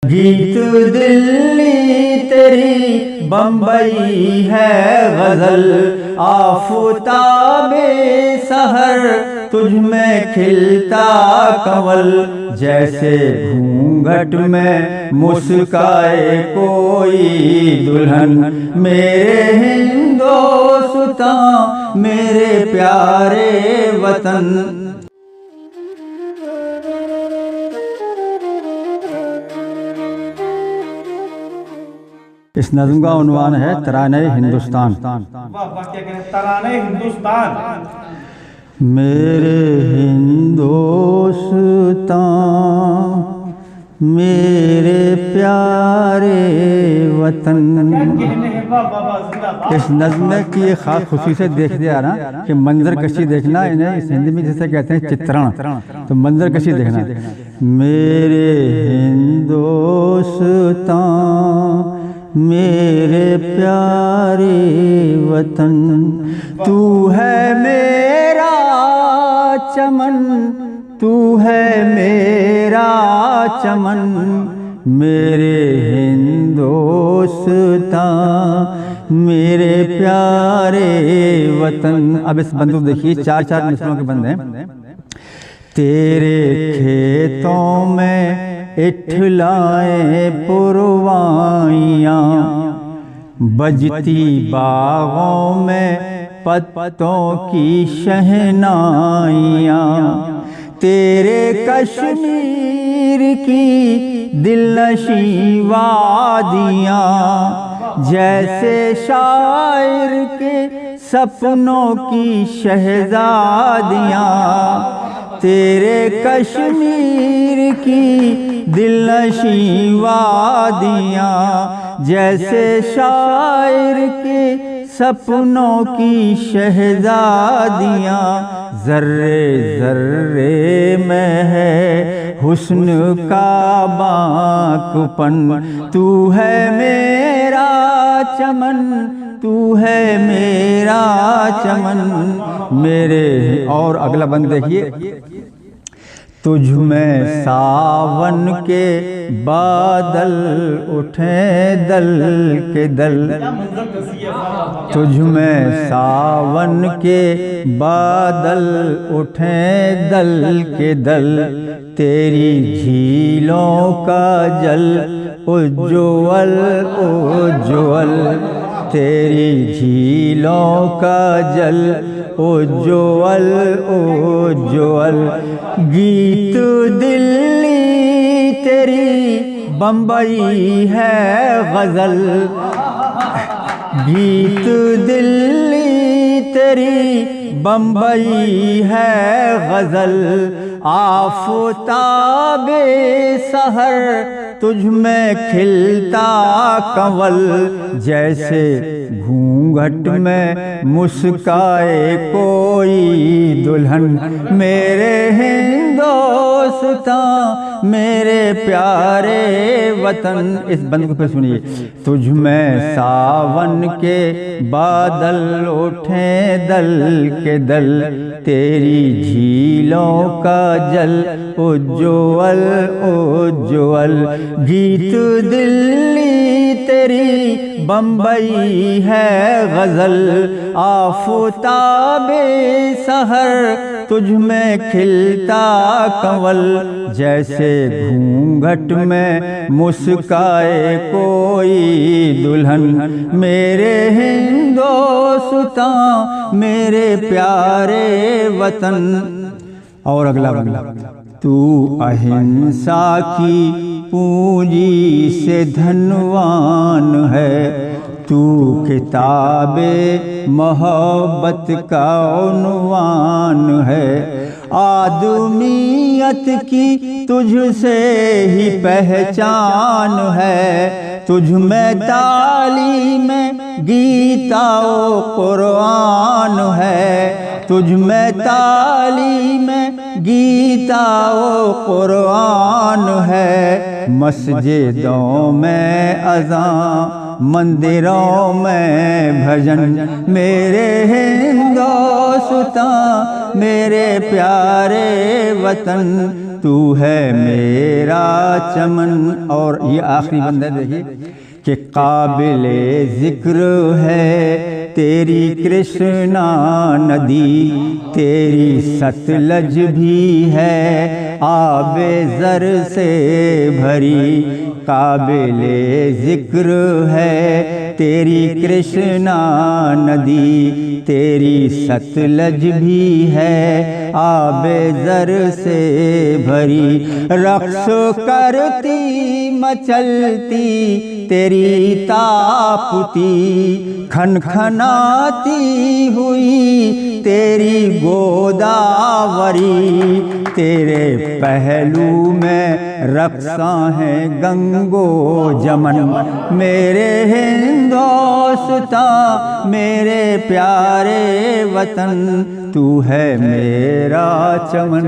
गीत दिल्ली तेरी बम्बई है गजल, आफताबे सहर तुझ में खिलता कंवल। जैसे घूंघट में मुस्काए कोई दुल्हन, मेरे हिंदोस्तां मेरे प्यारे वतन। इस नज़्म का उन्वान है तराने हिंदुस्तान। तराने हिंदुस्तान। मेरे हिंदुस्तान मेरे प्यारे वतन। इस नज़्म की खास खुसूसियत देखते आ रहा कि मंजर कशी देखना, इन्हें इस हिंदी में जैसे कहते हैं चित्रण, तो मंजर कशी देखना। मेरे हिंदुस्तान मेरे प्यारे वतन, तू है मेरा चमन, तू है मेरा चमन। मेरे हिंदुस्तान मेरे प्यारे वतन। अब इस बंद को देखिए, चार चार मिसरों के बंद हैं। तेरे खेतों में इठलाए पुरवाइयाँ, बजती बागों में पत्तों की शहनाइयाँ। तेरे कश्मीर की दिलनशी वादियाँ, जैसे शायर के सपनों की शहजादियाँ। तेरे कश्मीर की दिलनशी वादियाँ, जैसे शायर के सपनों की शहजादियाँ। जर्रे जर्रे में है हुस्न का बांकपन, तू है मेरा चमन, तू है मेरा चमन। मेरे और अगला बंद देखिए। तुझ में सावन के बादल उठे दल के दल, तुझ में सावन के बादल उठे दल के दल। तेरी झीलों का जल उज्ज्वल उज्ज्वल, तेरी झीलों का जल उज्ज्वल उज्ज्वल। गीत दिल्ली तेरी बम्बई है गजल, गीत दिल्ली तेरी बम्बई है गजल। आफताबे सहर तुझ में खिलता कंवल, जैसे घूंघट में मुस्काए कोई दुल्हन। मेरे हिंदुस्तां मेरे प्यारे वतन। इस बंद को फिर सुनिए। तुझ में सावन के बादल उठे दल के दल, तेरी झीलों का जल उज्ज्वल उज्ज्वल। गीत दिल्ली तेरी बम्बई है गजल, आफताबे सहर तुझ में खिलता कंवल। जैसे घूंघट में मुस्काए कोई दुल्हन, मेरे हिंदुस्तां मेरे प्यारे वतन। और अगला बंगला। तू अहिंसा की पूंजी से धनवान है, तू किताबे मोहब्बत का उन्वान है। आदमियत की तुझसे ही पहचान है, तुझ में तालीम गीता ओ कुरान है। तुझ में तालीम गीता ओ कुरान है, मस्जिदों में अज़ान मंदिरों में भजन। मेरे हिंदुस्तान मेरे प्यारे वतन, तू है मेरा चमन। और ये आखिरी बंदा देखिए कि काबिले जिक्र है तेरी कृष्णा नदी, तेरी सतलज भी है आबे ज़र से भरी। काबिले जिक्र है तेरी कृष्णा नदी, तेरी सतलज भी है आबे ज़र से भरी। रक्स करती मचलती तेरी तापती, खनखनाती हुई तेरी गोदावरी। तेरे पहलू में रक्सा है गंगो जमन। मेरे हिंदुस्तान मेरे प्यारे वतन, तू है मेरा चमन।